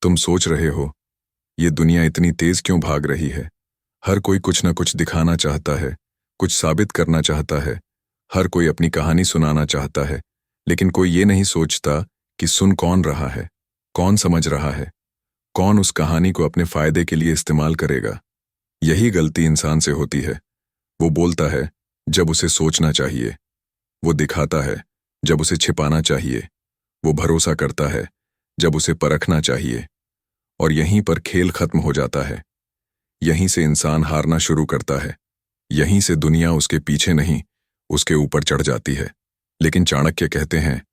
तुम सोच रहे हो, ये दुनिया इतनी तेज क्यों भाग रही है। हर कोई कुछ न कुछ दिखाना चाहता है, कुछ साबित करना चाहता है। हर कोई अपनी कहानी सुनाना चाहता है, लेकिन कोई ये नहीं सोचता कि सुन कौन रहा है, कौन समझ रहा है, कौन उस कहानी को अपने फायदे के लिए इस्तेमाल करेगा। यही गलती इंसान से होती है। वो बोलता है जब उसे सोचना चाहिए, वो दिखाता है जब उसे छिपाना चाहिए, वो भरोसा करता है जब उसे परखना चाहिए। और यहीं पर खेल खत्म हो जाता है। यहीं से इंसान हारना शुरू करता है। यहीं से दुनिया उसके पीछे नहीं, उसके ऊपर चढ़ जाती है। लेकिन चाणक्य कहते हैं,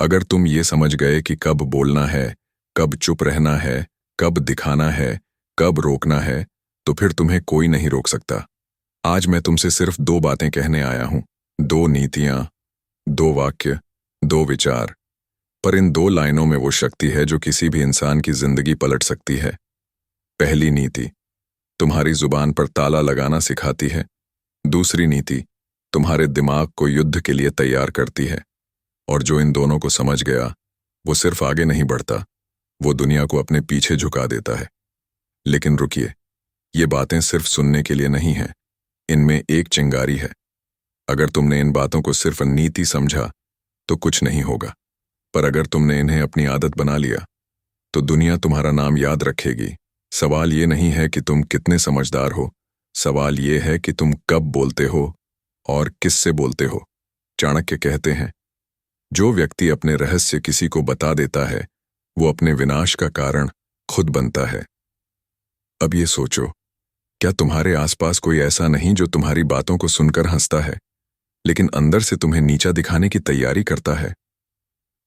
अगर तुम ये समझ गए कि कब बोलना है, कब चुप रहना है, कब दिखाना है, कब रोकना है, तो फिर तुम्हें कोई नहीं रोक सकता। आज मैं तुमसे सिर्फ दो बातें कहने आया हूं, दो नीतियां, दो वाक्य, दो विचार। पर इन दो लाइनों में वो शक्ति है जो किसी भी इंसान की जिंदगी पलट सकती है। पहली नीति तुम्हारी जुबान पर ताला लगाना सिखाती है। दूसरी नीति तुम्हारे दिमाग को युद्ध के लिए तैयार करती है। और जो इन दोनों को समझ गया, वो सिर्फ आगे नहीं बढ़ता, वो दुनिया को अपने पीछे झुका देता है। लेकिन रुकिए, ये बातें सिर्फ सुनने के लिए नहीं हैं, इनमें एक चिंगारी है। अगर तुमने इन बातों को सिर्फ नीति समझा तो कुछ नहीं होगा, पर अगर तुमने इन्हें अपनी आदत बना लिया तो दुनिया तुम्हारा नाम याद रखेगी। सवाल ये नहीं है कि तुम कितने समझदार हो, सवाल ये है कि तुम कब बोलते हो और किससे बोलते हो। चाणक्य कहते हैं, जो व्यक्ति अपने रहस्य किसी को बता देता है, वो अपने विनाश का कारण खुद बनता है। अब ये सोचो, क्या तुम्हारे आसपास कोई ऐसा नहीं जो तुम्हारी बातों को सुनकर हंसता है, लेकिन अंदर से तुम्हें नीचा दिखाने की तैयारी करता है।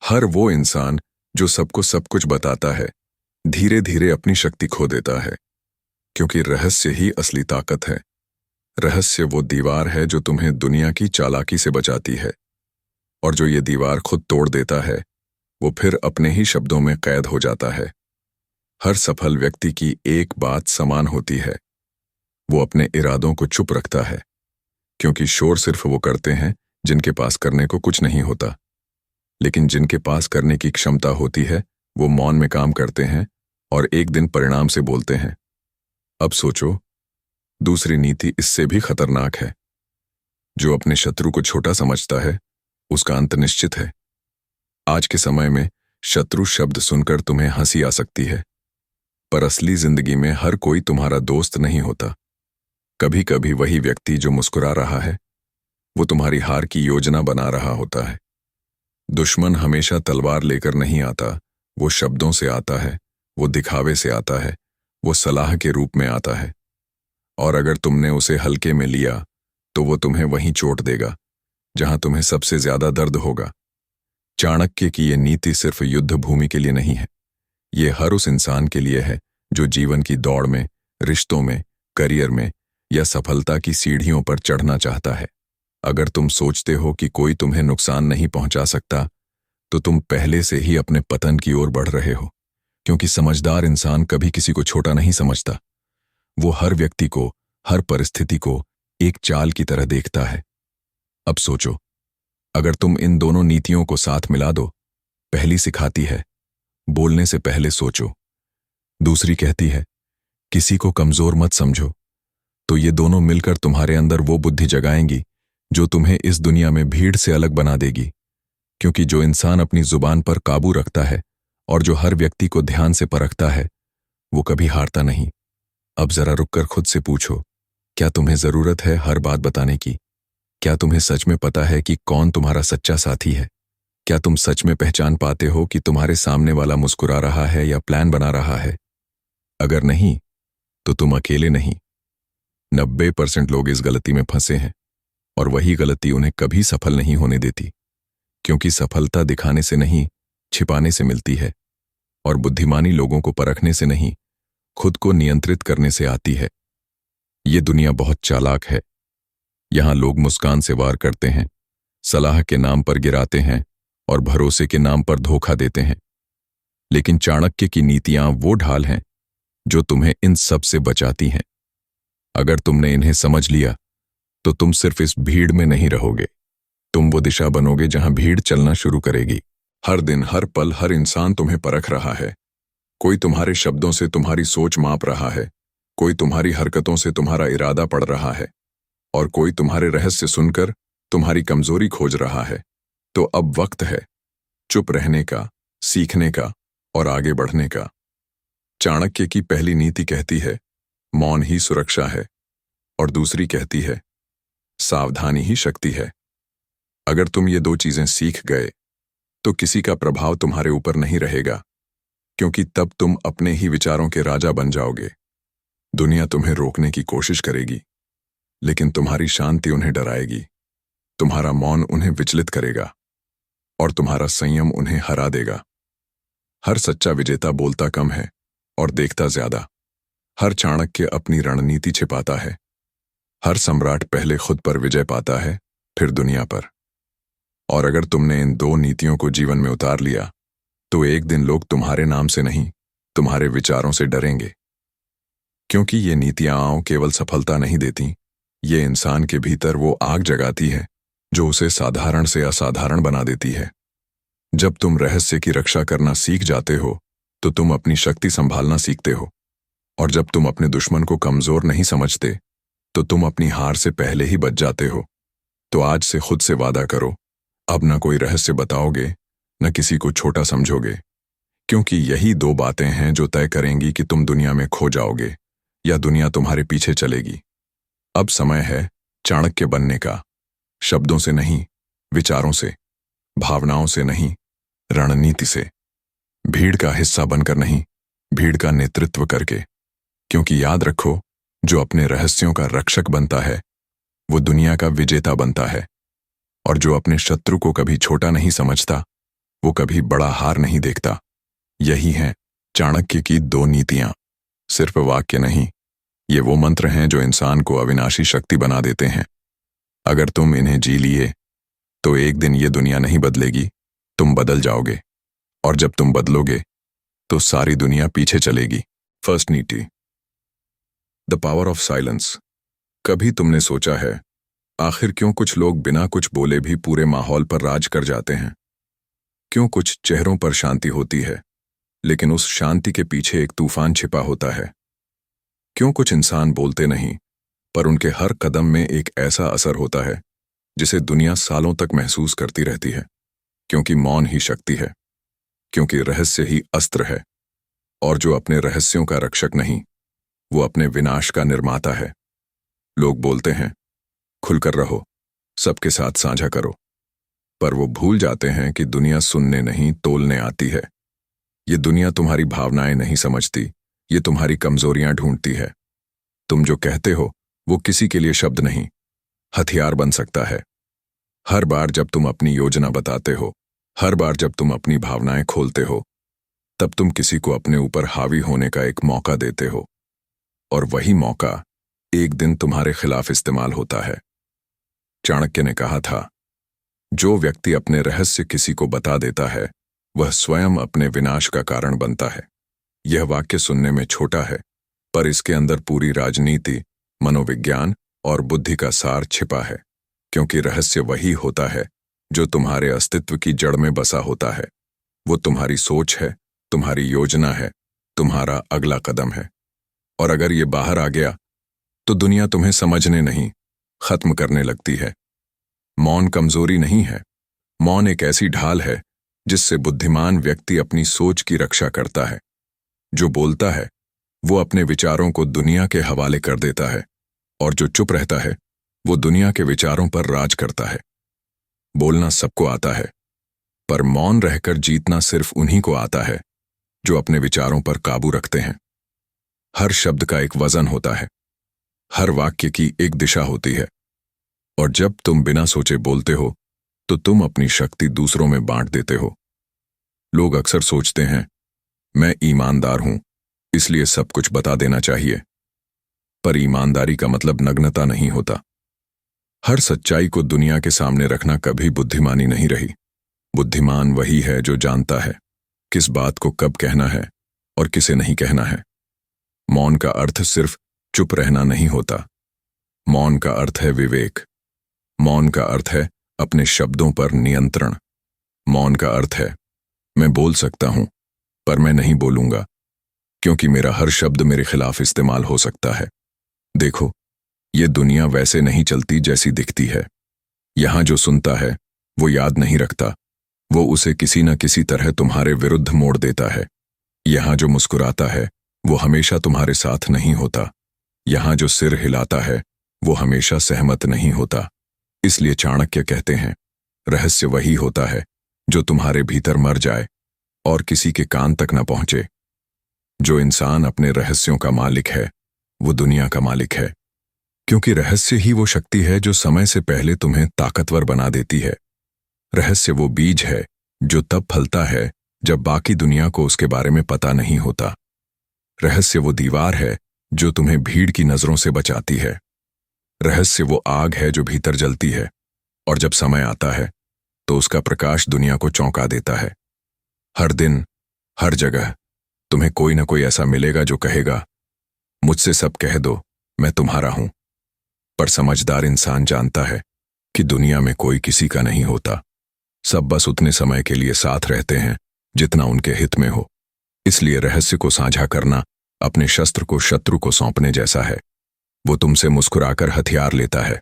हर वो इंसान जो सबको सब कुछ बताता है, धीरे धीरे अपनी शक्ति खो देता है, क्योंकि रहस्य ही असली ताकत है। रहस्य वो दीवार है जो तुम्हें दुनिया की चालाकी से बचाती है, और जो ये दीवार खुद तोड़ देता है, वो फिर अपने ही शब्दों में कैद हो जाता है। हर सफल व्यक्ति की एक बात समान होती है, वो अपने इरादों को चुप रखता है, क्योंकि शोर सिर्फ वो करते हैं जिनके पास करने को कुछ नहीं होता। लेकिन जिनके पास करने की क्षमता होती है, वो मौन में काम करते हैं और एक दिन परिणाम से बोलते हैं। अब सोचो, दूसरी नीति इससे भी खतरनाक है। जो अपने शत्रु को छोटा समझता है, उसका अंत निश्चित है। आज के समय में शत्रु शब्द सुनकर तुम्हें हंसी आ सकती है, पर असली जिंदगी में हर कोई तुम्हारा दोस्त नहीं होता। कभी कभी वही व्यक्ति जो मुस्कुरा रहा है, वो तुम्हारी हार की योजना बना रहा होता है। दुश्मन हमेशा तलवार लेकर नहीं आता, वो शब्दों से आता है, वो दिखावे से आता है, वो सलाह के रूप में आता है। और अगर तुमने उसे हल्के में लिया, तो वो तुम्हें वहीं चोट देगा जहां तुम्हें सबसे ज्यादा दर्द होगा। चाणक्य की ये नीति सिर्फ युद्ध भूमि के लिए नहीं है, ये हर उस इंसान के लिए है जो जीवन की दौड़ में, रिश्तों में, करियर में या सफलता की सीढ़ियों पर चढ़ना चाहता है। अगर तुम सोचते हो कि कोई तुम्हें नुकसान नहीं पहुंचा सकता, तो तुम पहले से ही अपने पतन की ओर बढ़ रहे हो, क्योंकि समझदार इंसान कभी किसी को छोटा नहीं समझता। वो हर व्यक्ति को, हर परिस्थिति को एक चाल की तरह देखता है। अब सोचो, अगर तुम इन दोनों नीतियों को साथ मिला दो, पहली सिखाती है बोलने से पहले सोचो, दूसरी कहती है किसी को कमजोर मत समझो, तो ये दोनों मिलकर तुम्हारे अंदर वो बुद्धि जगाएंगी जो तुम्हें इस दुनिया में भीड़ से अलग बना देगी। क्योंकि जो इंसान अपनी जुबान पर काबू रखता है और जो हर व्यक्ति को ध्यान से परखता है, वो कभी हारता नहीं। अब जरा रुककर खुद से पूछो, क्या तुम्हें जरूरत है हर बात बताने की? क्या तुम्हें सच में पता है कि कौन तुम्हारा सच्चा साथी है? क्या तुम सच में पहचान पाते हो कि तुम्हारे सामने वाला मुस्कुरा रहा है या प्लान बना रहा है? अगर नहीं, तो तुम अकेले नहीं। 90% लोग इस गलती में फंसे हैं, और वही गलती उन्हें कभी सफल नहीं होने देती, क्योंकि सफलता दिखाने से नहीं, छिपाने से मिलती है, और बुद्धिमानी लोगों को परखने से नहीं, खुद को नियंत्रित करने से आती है। ये दुनिया बहुत चालाक है। यहां लोग मुस्कान से वार करते हैं, सलाह के नाम पर गिराते हैं और भरोसे के नाम पर धोखा देते हैं। लेकिन चाणक्य की नीतियां वो ढाल हैं जो तुम्हें इन सब से बचाती हैं। अगर तुमने इन्हें समझ लिया, तो तुम सिर्फ इस भीड़ में नहीं रहोगे, तुम वो दिशा बनोगे जहां भीड़ चलना शुरू करेगी। हर दिन, हर पल, हर इंसान तुम्हें परख रहा है, कोई तुम्हारे शब्दों से तुम्हारी सोच माप रहा है, कोई तुम्हारी हरकतों से तुम्हारा इरादा पढ़ रहा है, और कोई तुम्हारे रहस्य सुनकर तुम्हारी कमजोरी खोज रहा है। तो अब वक्त है चुप रहने का, सीखने का और आगे बढ़ने का। चाणक्य की पहली नीति कहती है, मौन ही सुरक्षा है, और दूसरी कहती है, सावधानी ही शक्ति है। अगर तुम ये दो चीजें सीख गए तो किसी का प्रभाव तुम्हारे ऊपर नहीं रहेगा, क्योंकि तब तुम अपने ही विचारों के राजा बन जाओगे। दुनिया तुम्हें रोकने की कोशिश करेगी, लेकिन तुम्हारी शांति उन्हें डराएगी, तुम्हारा मौन उन्हें विचलित करेगा और तुम्हारा संयम उन्हें हरा देगा। हर सच्चा विजेता बोलता कम है और देखता ज्यादा। हर चाणक्य अपनी रणनीति छिपाता है। हर सम्राट पहले खुद पर विजय पाता है, फिर दुनिया पर। और अगर तुमने इन दो नीतियों को जीवन में उतार लिया तो एक दिन लोग तुम्हारे नाम से नहीं, तुम्हारे विचारों से डरेंगे। क्योंकि ये नीतियां केवल सफलता नहीं देती, ये इंसान के भीतर वो आग जगाती है जो उसे साधारण से असाधारण बना देती है। जब तुम रहस्य की रक्षा करना सीख जाते हो तो तुम अपनी शक्ति संभालना सीखते हो, और जब तुम अपने दुश्मन को कमजोर नहीं समझते तो तुम अपनी हार से पहले ही बच जाते हो। तो आज से खुद से वादा करो, अब न कोई रहस्य बताओगे, न किसी को छोटा समझोगे, क्योंकि यही दो बातें हैं जो तय करेंगी कि तुम दुनिया में खो जाओगे या दुनिया तुम्हारे पीछे चलेगी। अब समय है चाणक्य बनने का, शब्दों से नहीं, विचारों से, भावनाओं से नहीं, रणनीति से। भीड़ का हिस्सा बनकर नहीं, भीड़ का नेतृत्व करके। क्योंकि याद रखो, जो अपने रहस्यों का रक्षक बनता है वो दुनिया का विजेता बनता है, और जो अपने शत्रु को कभी छोटा नहीं समझता वो कभी बड़ा हार नहीं देखता। यही हैं चाणक्य की दो नीतियां। सिर्फ वाक्य नहीं, ये वो मंत्र हैं जो इंसान को अविनाशी शक्ति बना देते हैं। अगर तुम इन्हें जी लिए तो एक दिन ये दुनिया नहीं बदलेगी, तुम बदल जाओगे, और जब तुम बदलोगे तो सारी दुनिया पीछे चलेगी। फर्स्ट नीति, द पावर ऑफ साइलेंस। कभी तुमने सोचा है आखिर क्यों कुछ लोग बिना कुछ बोले भी पूरे माहौल पर राज कर जाते हैं? क्यों कुछ चेहरों पर शांति होती है लेकिन उस शांति के पीछे एक तूफान छिपा होता है? क्यों कुछ इंसान बोलते नहीं पर उनके हर कदम में एक ऐसा असर होता है जिसे दुनिया सालों तक महसूस करती रहती है? क्योंकि मौन ही शक्ति है, क्योंकि रहस्य ही अस्त्र है, और जो अपने रहस्यों का रक्षक नहीं, वो अपने विनाश का निर्माता है। लोग बोलते हैं खुलकर रहो, सबके साथ साझा करो, पर वो भूल जाते हैं कि दुनिया सुनने नहीं तोलने आती है। ये दुनिया तुम्हारी भावनाएं नहीं समझती, ये तुम्हारी कमजोरियां ढूंढती है। तुम जो कहते हो वो किसी के लिए शब्द नहीं, हथियार बन सकता है। हर बार जब तुम अपनी योजना बताते हो, हर बार जब तुम अपनी भावनाएं खोलते हो, तब तुम किसी को अपने ऊपर हावी होने का एक मौका देते हो, और वही मौका एक दिन तुम्हारे खिलाफ इस्तेमाल होता है। चाणक्य ने कहा था, जो व्यक्ति अपने रहस्य किसी को बता देता है वह स्वयं अपने विनाश का कारण बनता है। यह वाक्य सुनने में छोटा है, पर इसके अंदर पूरी राजनीति, मनोविज्ञान और बुद्धि का सार छिपा है। क्योंकि रहस्य वही होता है जो तुम्हारे अस्तित्व की जड़ में बसा होता है। वो तुम्हारी सोच है, तुम्हारी योजना है, तुम्हारा अगला कदम है। और अगर ये बाहर आ गया तो दुनिया तुम्हें समझने नहीं, खत्म करने लगती है। मौन कमजोरी नहीं है, मौन एक ऐसी ढाल है जिससे बुद्धिमान व्यक्ति अपनी सोच की रक्षा करता है। जो बोलता है वो अपने विचारों को दुनिया के हवाले कर देता है, और जो चुप रहता है वो दुनिया के विचारों पर राज करता है। बोलना सबको आता है, पर मौन रहकर जीतना सिर्फ उन्हीं को आता है जो अपने विचारों पर काबू रखते हैं। हर शब्द का एक वजन होता है, हर वाक्य की एक दिशा होती है, और जब तुम बिना सोचे बोलते हो तो तुम अपनी शक्ति दूसरों में बांट देते हो। लोग अक्सर सोचते हैं मैं ईमानदार हूं इसलिए सब कुछ बता देना चाहिए, पर ईमानदारी का मतलब नग्नता नहीं होता। हर सच्चाई को दुनिया के सामने रखना कभी बुद्धिमानी नहीं रही। बुद्धिमान वही है जो जानता है किस बात को कब कहना है और किसे नहीं कहना है। मौन का अर्थ सिर्फ चुप रहना नहीं होता, मौन का अर्थ है विवेक। मौन का अर्थ है अपने शब्दों पर नियंत्रण। मौन का अर्थ है मैं बोल सकता हूं पर मैं नहीं बोलूंगा, क्योंकि मेरा हर शब्द मेरे खिलाफ इस्तेमाल हो सकता है। देखो, ये दुनिया वैसे नहीं चलती जैसी दिखती है। यहां जो सुनता है वो याद नहीं रखता, वो उसे किसी न किसी तरह तुम्हारे विरुद्ध मोड़ देता है। यहां जो मुस्कुराता है वो हमेशा तुम्हारे साथ नहीं होता। यहां जो सिर हिलाता है वो हमेशा सहमत नहीं होता। इसलिए चाणक्य कहते हैं, रहस्य वही होता है जो तुम्हारे भीतर मर जाए और किसी के कान तक न पहुंचे। जो इंसान अपने रहस्यों का मालिक है वो दुनिया का मालिक है, क्योंकि रहस्य ही वो शक्ति है जो समय से पहले तुम्हें ताकतवर बना देती है। रहस्य वो बीज है जो तब फलता है जब बाकी दुनिया को उसके बारे में पता नहीं होता। रहस्य वो दीवार है जो तुम्हें भीड़ की नजरों से बचाती है। रहस्य वो आग है जो भीतर जलती है और जब समय आता है तो उसका प्रकाश दुनिया को चौंका देता है। हर दिन, हर जगह तुम्हें कोई ना कोई ऐसा मिलेगा जो कहेगा, मुझसे सब कह दो, मैं तुम्हारा हूं। पर समझदार इंसान जानता है कि दुनिया में कोई किसी का नहीं होता। सब बस उतने समय के लिए साथ रहते हैं जितना उनके हित में हो। इसलिए रहस्य को साझा करना अपने शस्त्र को शत्रु को सौंपने जैसा है। वो तुमसे मुस्कुराकर हथियार लेता है,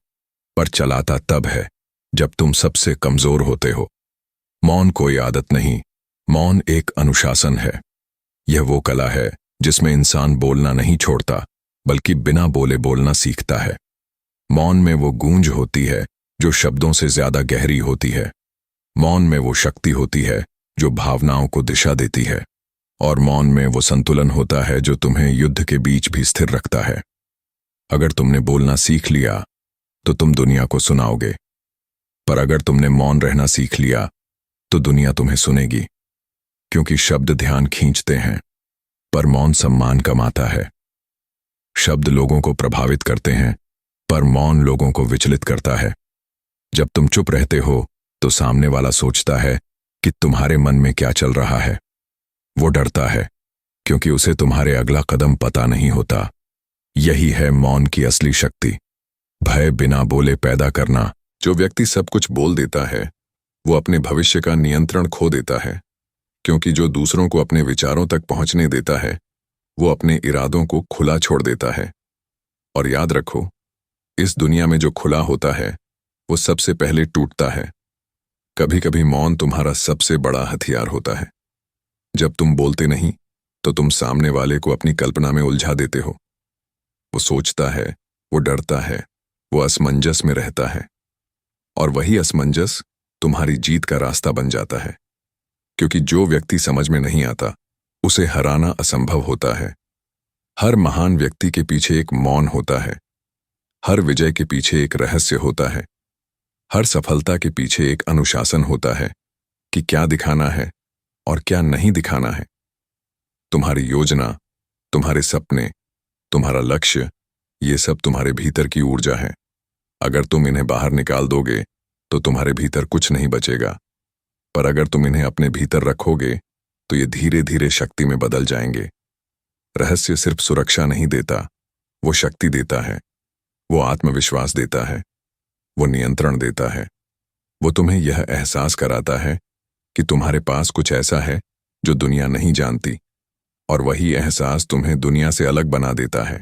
पर चलाता तब है जब तुम सबसे कमजोर होते हो। मौन कोई आदत नहीं, मौन एक अनुशासन है। यह वो कला है जिसमें इंसान बोलना नहीं छोड़ता, बल्कि बिना बोले बोलना सीखता है। मौन में वो गूंज होती है जो शब्दों से ज्यादा गहरी होती है। मौन में वो शक्ति होती है जो भावनाओं को दिशा देती है। और मौन में वो संतुलन होता है जो तुम्हें युद्ध के बीच भी स्थिर रखता है। अगर तुमने बोलना सीख लिया तो तुम दुनिया को सुनाओगे, पर अगर तुमने मौन रहना सीख लिया तो दुनिया तुम्हें सुनेगी। क्योंकि शब्द ध्यान खींचते हैं, पर मौन सम्मान कमाता है। शब्द लोगों को प्रभावित करते हैं, पर मौन लोगों को विचलित करता है। जब तुम चुप रहते हो तो सामने वाला सोचता है कि तुम्हारे मन में क्या चल रहा है। वो डरता है क्योंकि उसे तुम्हारे अगला कदम पता नहीं होता। यही है मौन की असली शक्ति, भय बिना बोले पैदा करना। जो व्यक्ति सब कुछ बोल देता है वो अपने भविष्य का नियंत्रण खो देता है, क्योंकि जो दूसरों को अपने विचारों तक पहुंचने देता है वो अपने इरादों को खुला छोड़ देता है। और याद रखो, इस दुनिया में जो खुला होता है वो सबसे पहले टूटता है। कभी कभी मौन तुम्हारा सबसे बड़ा हथियार होता है। जब तुम बोलते नहीं तो तुम सामने वाले को अपनी कल्पना में उलझा देते हो। वो सोचता है, वो डरता है, वो असमंजस में रहता है। और वही असमंजस तुम्हारी जीत का रास्ता बन जाता है, क्योंकि जो व्यक्ति समझ में नहीं आता उसे हराना असंभव होता है। हर महान व्यक्ति के पीछे एक मौन होता है। हर विजय के पीछे एक रहस्य होता है। हर सफलता के पीछे एक अनुशासन होता है कि क्या दिखाना है और क्या नहीं दिखाना है। तुम्हारी योजना, तुम्हारे सपने, तुम्हारा लक्ष्य, ये सब तुम्हारे भीतर की ऊर्जा है। अगर तुम इन्हें बाहर निकाल दोगे तो तुम्हारे भीतर कुछ नहीं बचेगा, पर अगर तुम इन्हें अपने भीतर रखोगे तो ये धीरे धीरे शक्ति में बदल जाएंगे। रहस्य सिर्फ सुरक्षा नहीं देता, वो शक्ति देता है, वो आत्मविश्वास देता है, वो नियंत्रण देता है। वो तुम्हें यह एहसास कराता है कि तुम्हारे पास कुछ ऐसा है जो दुनिया नहीं जानती, और वही एहसास तुम्हें दुनिया से अलग बना देता है।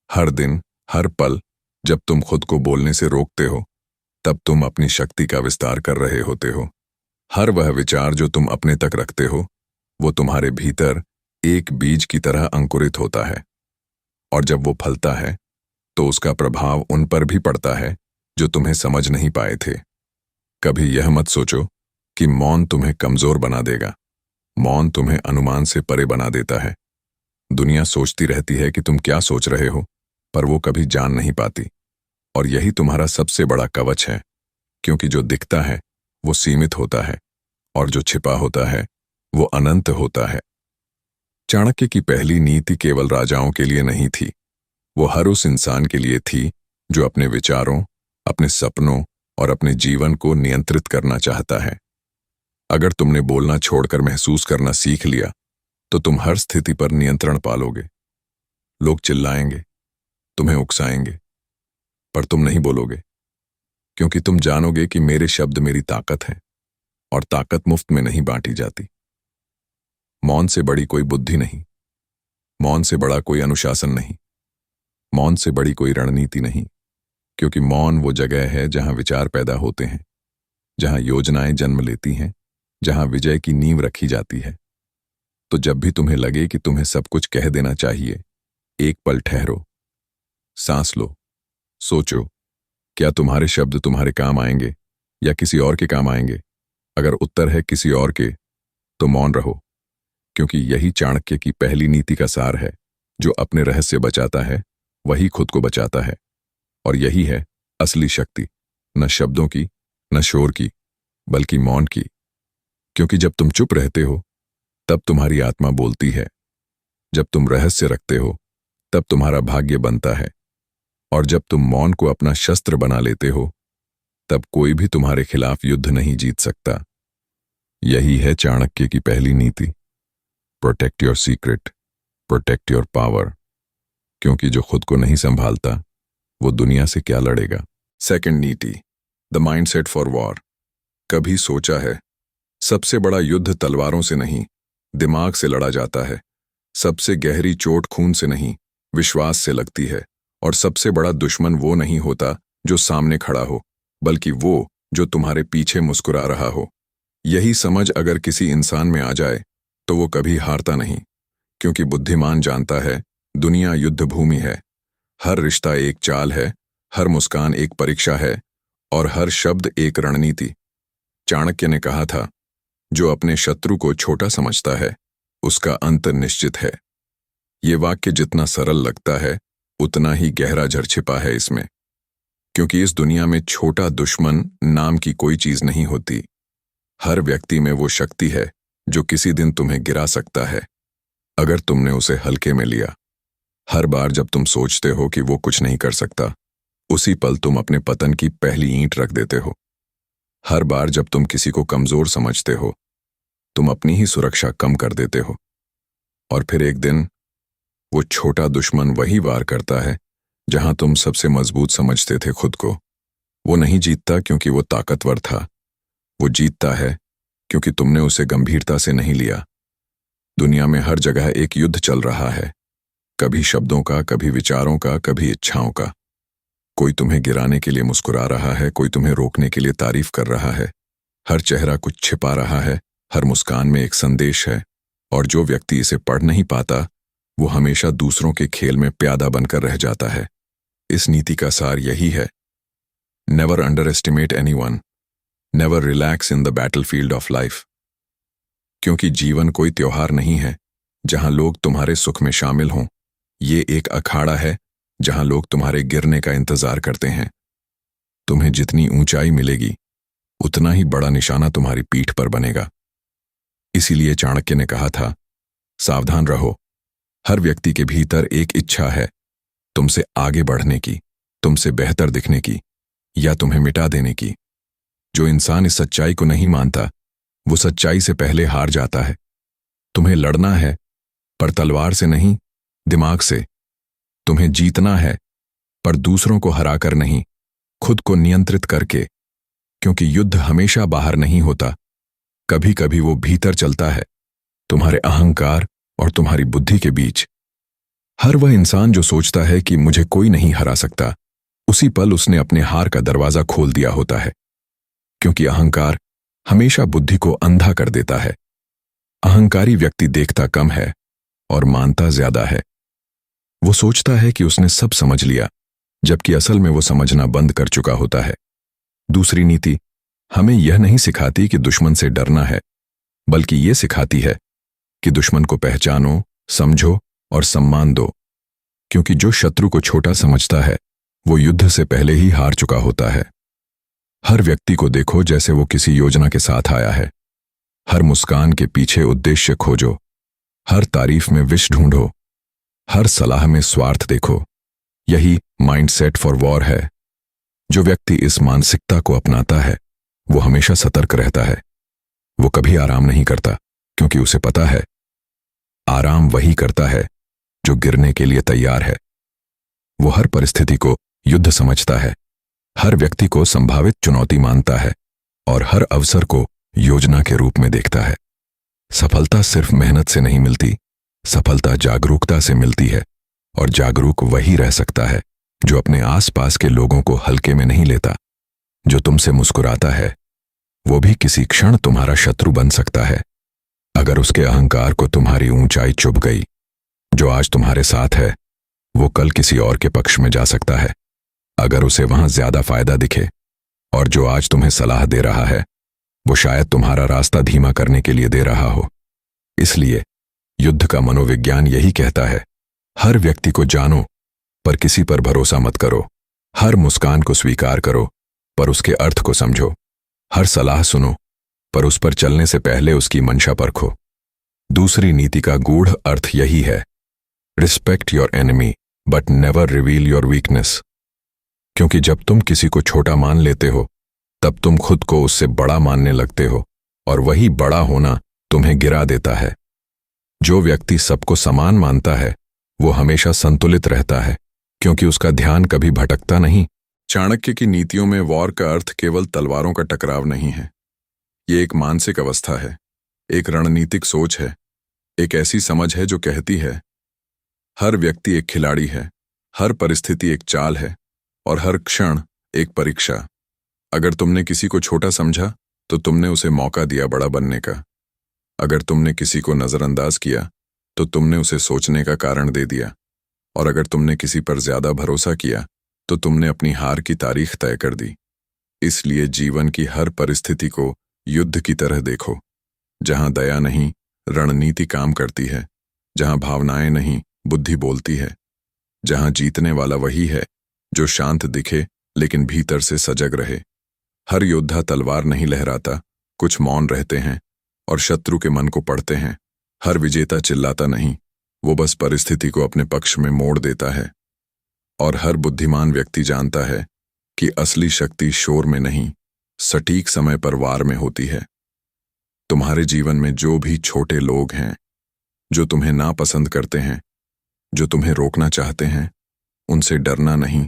हर दिन, हर पल जब तुम खुद को बोलने से रोकते हो, तब तुम अपनी शक्ति का विस्तार कर रहे होते हो। हर वह विचार जो तुम अपने तक रखते हो वो तुम्हारे भीतर एक बीज की तरह अंकुरित होता है, और जब वो फलता है तो उसका प्रभाव उन पर भी पड़ता है जो तुम्हें समझ नहीं पाए थे। कभी यह मत सोचो कि मौन तुम्हें कमजोर बना देगा। मौन तुम्हें अनुमान से परे बना देता है। दुनिया सोचती रहती है कि तुम क्या सोच रहे हो, पर वो कभी जान नहीं पाती। और यही तुम्हारा सबसे बड़ा कवच है, क्योंकि जो दिखता है वो सीमित होता है और जो छिपा होता है वो अनंत होता है। चाणक्य की पहली नीति केवल राजाओं के लिए नहीं थी, वो हर उस इंसान के लिए थी जो अपने विचारों, अपने सपनों और अपने जीवन को नियंत्रित करना चाहता है। अगर तुमने बोलना छोड़कर महसूस करना सीख लिया तो तुम हर स्थिति पर नियंत्रण पालोगे। लोग चिल्लाएंगे, तुम्हें उकसाएंगे, पर तुम नहीं बोलोगे, क्योंकि तुम जानोगे कि मेरे शब्द मेरी ताकत है, और ताकत मुफ्त में नहीं बांटी जाती। मौन से बड़ी कोई बुद्धि नहीं। मौन से बड़ा कोई अनुशासन नहीं, मौन से बड़ी कोई रणनीति नहीं, क्योंकि मौन वो जगह है जहां विचार पैदा होते हैं, जहां योजनाएं जन्म लेती हैं, जहां विजय की नींव रखी जाती है। तो जब भी तुम्हें लगे कि तुम्हें सब कुछ कह देना चाहिए, एक पल ठहरो, सांस लो, सोचो, क्या तुम्हारे शब्द तुम्हारे काम आएंगे या किसी और के काम आएंगे? अगर उत्तर है किसी और के, तो मौन रहो, क्योंकि यही चाणक्य की पहली नीति का सार है। जो अपने रहस्य बचाता है वही खुद को बचाता है। और यही है असली शक्ति, न शब्दों की, न शोर की, बल्कि मौन की। क्योंकि जब तुम चुप रहते हो तब तुम्हारी आत्मा बोलती है, जब तुम रहस्य रखते हो तब तुम्हारा भाग्य बनता है, और जब तुम मौन को अपना शस्त्र बना लेते हो तब कोई भी तुम्हारे खिलाफ युद्ध नहीं जीत सकता। यही है चाणक्य की पहली नीति, protect your secret, protect your power. क्योंकि जो खुद को नहीं संभालता वो दुनिया से क्या लड़ेगा। सेकंड नीति, द माइंडसेट फॉर वॉर। कभी सोचा है सबसे बड़ा युद्ध तलवारों से नहीं, दिमाग से लड़ा जाता है। सबसे गहरी चोट खून से नहीं, विश्वास से लगती है। और सबसे बड़ा दुश्मन वो नहीं होता जो सामने खड़ा हो, बल्कि वो जो तुम्हारे पीछे मुस्कुरा रहा हो। यही समझ अगर किसी इंसान में आ जाए तो वो कभी हारता नहीं, क्योंकि बुद्धिमान जानता है दुनिया युद्ध भूमि है। हर रिश्ता एक चाल है, हर मुस्कान एक परीक्षा है, और हर शब्द एक रणनीति। चाणक्य ने कहा था, जो अपने शत्रु को छोटा समझता है उसका अंत निश्चित है। ये वाक्य जितना सरल लगता है उतना ही गहरा जड़ छिपा है इसमें, क्योंकि इस दुनिया में छोटा दुश्मन नाम की कोई चीज नहीं होती। हर व्यक्ति में वो शक्ति है जो किसी दिन तुम्हें गिरा सकता है, अगर तुमने उसे हल्के में लिया। हर बार जब तुम सोचते हो कि वो कुछ नहीं कर सकता, उसी पल तुम अपने पतन की पहली ईंट रख देते हो। हर बार जब तुम किसी को कमजोर समझते हो, तुम अपनी ही सुरक्षा कम कर देते हो। और फिर एक दिन वो छोटा दुश्मन वही वार करता है जहां तुम सबसे मजबूत समझते थे खुद को। वो नहीं जीतता क्योंकि वो ताकतवर था, वो जीतता है क्योंकि तुमने उसे गंभीरता से नहीं लिया। दुनिया में हर जगह एक युद्ध चल रहा है, कभी शब्दों का, कभी विचारों का, कभी इच्छाओं का। कोई तुम्हें गिराने के लिए मुस्कुरा रहा है, कोई तुम्हें रोकने के लिए तारीफ कर रहा है। हर चेहरा कुछ छिपा रहा है, हर मुस्कान में एक संदेश है, और जो व्यक्ति इसे पढ़ नहीं पाता वो हमेशा दूसरों के खेल में प्यादा बनकर रह जाता है। इस नीति का सार यही है, never under estimate anyone, never relax in the battlefield of life. क्योंकि जीवन कोई त्योहार नहीं है जहां लोग तुम्हारे सुख में शामिल हों। ये एक अखाड़ा है जहां लोग तुम्हारे गिरने का इंतजार करते हैं। तुम्हें जितनी ऊंचाई मिलेगी उतना ही बड़ा निशाना तुम्हारी पीठ पर बनेगा। इसीलिए चाणक्य ने कहा था, सावधान रहो, हर व्यक्ति के भीतर एक इच्छा है, तुमसे आगे बढ़ने की, तुमसे बेहतर दिखने की, या तुम्हें मिटा देने की। जो इंसान इस सच्चाई को नहीं मानता वो सच्चाई से पहले हार जाता है। तुम्हें लड़ना है, पर तलवार से नहीं, दिमाग से। तुम्हें जीतना है, पर दूसरों को हराकर नहीं, खुद को नियंत्रित करके। क्योंकि युद्ध हमेशा बाहर नहीं होता, कभी कभी वो भीतर चलता है, तुम्हारे अहंकार और तुम्हारी बुद्धि के बीच। हर वह इंसान जो सोचता है कि मुझे कोई नहीं हरा सकता, उसी पल उसने अपने हार का दरवाजा खोल दिया होता है। क्योंकि अहंकार हमेशा बुद्धि को अंधा कर देता है। अहंकारी व्यक्ति देखता कम है और मानता ज्यादा है। वो सोचता है कि उसने सब समझ लिया, जबकि असल में वो समझना बंद कर चुका होता है। दूसरी नीति हमें यह नहीं सिखाती कि दुश्मन से डरना है, बल्कि ये सिखाती है कि दुश्मन को पहचानो, समझो और सम्मान दो। क्योंकि जो शत्रु को छोटा समझता है वो युद्ध से पहले ही हार चुका होता है। हर व्यक्ति को देखो जैसे वो किसी योजना के साथ आया है। हर मुस्कान के पीछे उद्देश्य खोजो, हर तारीफ में विष ढूंढो, हर सलाह में स्वार्थ देखो। यही माइंडसेट फॉर वॉर है। जो व्यक्ति इस मानसिकता को अपनाता है वो हमेशा सतर्क रहता है। वो कभी आराम नहीं करता, क्योंकि उसे पता है आराम वही करता है जो गिरने के लिए तैयार है। वो हर परिस्थिति को युद्ध समझता है, हर व्यक्ति को संभावित चुनौती मानता है और हर अवसर को योजना के रूप में देखता है। सफलता सिर्फ मेहनत से नहीं मिलती, सफलता जागरूकता से मिलती है, और जागरूक वही रह सकता है जो अपने आसपास के लोगों को हल्के में नहीं लेता। जो तुमसे मुस्कुराता है वो भी किसी क्षण तुम्हारा शत्रु बन सकता है, अगर उसके अहंकार को तुम्हारी ऊंचाई चुभ गई। जो आज तुम्हारे साथ है वो कल किसी और के पक्ष में जा सकता है, अगर उसे वहां ज्यादा फायदा दिखे। और जो आज तुम्हें सलाह दे रहा है वो शायद तुम्हारा रास्ता धीमा करने के लिए दे रहा हो। इसलिए युद्ध का मनोविज्ञान यही कहता है, हर व्यक्ति को जानो पर किसी पर भरोसा मत करो। हर मुस्कान को स्वीकार करो पर उसके अर्थ को समझो। हर सलाह सुनो पर उस पर चलने से पहले उसकी मंशा परखो। दूसरी नीति का गूढ़ अर्थ यही है, respect your enemy but never reveal your weakness. क्योंकि जब तुम किसी को छोटा मान लेते हो तब तुम खुद को उससे बड़ा मानने लगते हो, और वही बड़ा होना तुम्हें गिरा देता है। जो व्यक्ति सबको समान मानता है वो हमेशा संतुलित रहता है, क्योंकि उसका ध्यान कभी भटकता नहीं। चाणक्य की नीतियों में वॉर का अर्थ केवल तलवारों का टकराव नहीं है। ये एक मानसिक अवस्था है, एक रणनीतिक सोच है, एक ऐसी समझ है जो कहती है हर व्यक्ति एक खिलाड़ी है, हर परिस्थिति एक चाल है, और हर क्षण एक परीक्षा। अगर तुमने किसी को छोटा समझा तो तुमने उसे मौका दिया बड़ा बनने का। अगर तुमने किसी को नजरअंदाज किया तो तुमने उसे सोचने का कारण दे दिया। और अगर तुमने किसी पर ज्यादा भरोसा किया तो तुमने अपनी हार की तारीख तय कर दी। इसलिए जीवन की हर परिस्थिति को युद्ध की तरह देखो, जहां दया नहीं रणनीति काम करती है, जहां भावनाएं नहीं बुद्धि बोलती है, जहां जीतने वाला वही है जो शांत दिखे लेकिन भीतर से सजग रहे। हर योद्धा तलवार नहीं लहराता, कुछ मौन रहते हैं और शत्रु के मन को पढ़ते हैं। हर विजेता चिल्लाता नहीं, वो बस परिस्थिति को अपने पक्ष में मोड़ देता है। और हर बुद्धिमान व्यक्ति जानता है कि असली शक्ति शोर में नहीं, सटीक समय पर वार में होती है। तुम्हारे जीवन में जो भी छोटे लोग हैं, जो तुम्हें नापसंद करते हैं, जो तुम्हें रोकना चाहते हैं, उनसे डरना नहीं,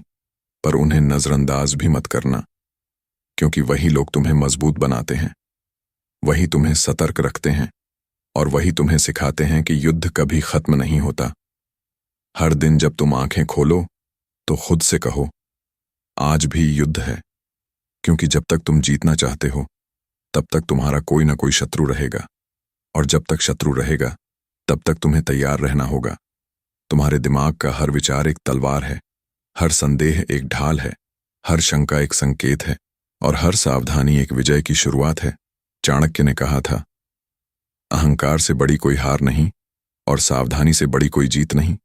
पर उन्हें नजरअंदाज भी मत करना, क्योंकि वही लोग तुम्हें मजबूत बनाते हैं, वही तुम्हें सतर्क रखते हैं, और वही तुम्हें सिखाते हैं कि युद्ध कभी खत्म नहीं होता। हर दिन जब तुम आंखें खोलो तो खुद से कहो, आज भी युद्ध है, क्योंकि जब तक तुम जीतना चाहते हो तब तक तुम्हारा कोई ना कोई शत्रु रहेगा, और जब तक शत्रु रहेगा तब तक तुम्हें तैयार रहना होगा। तुम्हारे दिमाग का हर विचार एक तलवार है, हर संदेह एक ढाल है, हर शंका एक संकेत है, और हर सावधानी एक विजय की शुरुआत है। चाणक्य ने कहा था, अहंकार से बड़ी कोई हार नहीं और सावधानी से बड़ी कोई जीत नहीं।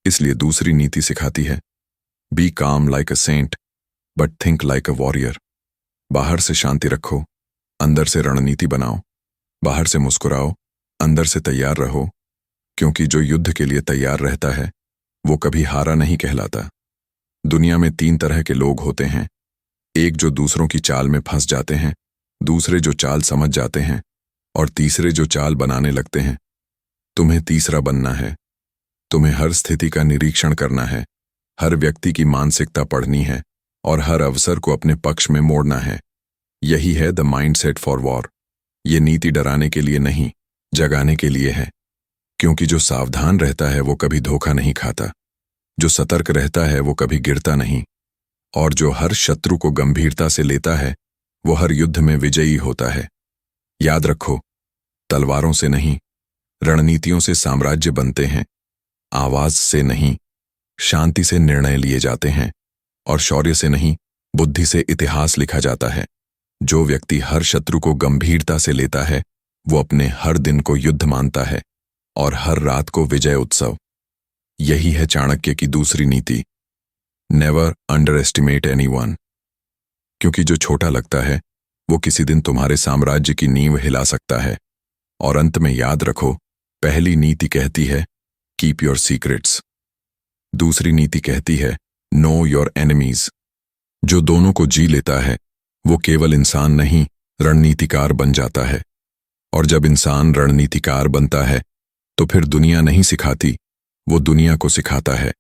इसलिए दूसरी नीति सिखाती है, be calm like a saint but think like a warrior. बाहर से शांति रखो, अंदर से रणनीति बनाओ। बाहर से मुस्कुराओ, अंदर से तैयार रहो, क्योंकि जो युद्ध के लिए तैयार रहता है वो कभी हारा नहीं कहलाता। दुनिया में 3 तरह के लोग होते हैं, एक जो दूसरों की चाल में फंस जाते हैं, दूसरे जो चाल समझ जाते हैं, और तीसरे जो चाल बनाने लगते हैं। तुम्हें तीसरा बनना है। तुम्हें हर स्थिति का निरीक्षण करना है, हर व्यक्ति की मानसिकता पढ़नी है, और हर अवसर को अपने पक्ष में मोड़ना है। यही है द माइंडसेट फॉर वॉर। ये नीति डराने के लिए नहीं, जगाने के लिए है, क्योंकि जो सावधान रहता है वो कभी धोखा नहीं खाता, जो सतर्क रहता है वो कभी गिरता नहीं, और जो हर शत्रु को गंभीरता से लेता है वो हर युद्ध में विजयी होता है। याद रखो, तलवारों से नहीं रणनीतियों से साम्राज्य बनते हैं, आवाज से नहीं शांति से निर्णय लिए जाते हैं, और शौर्य से नहीं बुद्धि से इतिहास लिखा जाता है। जो व्यक्ति हर शत्रु को गंभीरता से लेता है वो अपने हर दिन को युद्ध मानता है और हर रात को विजय उत्सव। यही है चाणक्य की दूसरी नीति, नेवर अंडर एस्टिमेट एनीवन। क्योंकि जो छोटा लगता है वो किसी दिन तुम्हारे साम्राज्य की नींव हिला सकता है। और अंत में याद रखो, पहली नीति कहती है कीप योर सीक्रेट्स, दूसरी नीति कहती है नो योर एनिमीज। जो दोनों को जी लेता है वो केवल इंसान नहीं रणनीतिकार बन जाता है। और जब इंसान रणनीतिकार बनता है तो फिर दुनिया नहीं सिखाती, वो दुनिया को सिखाता है।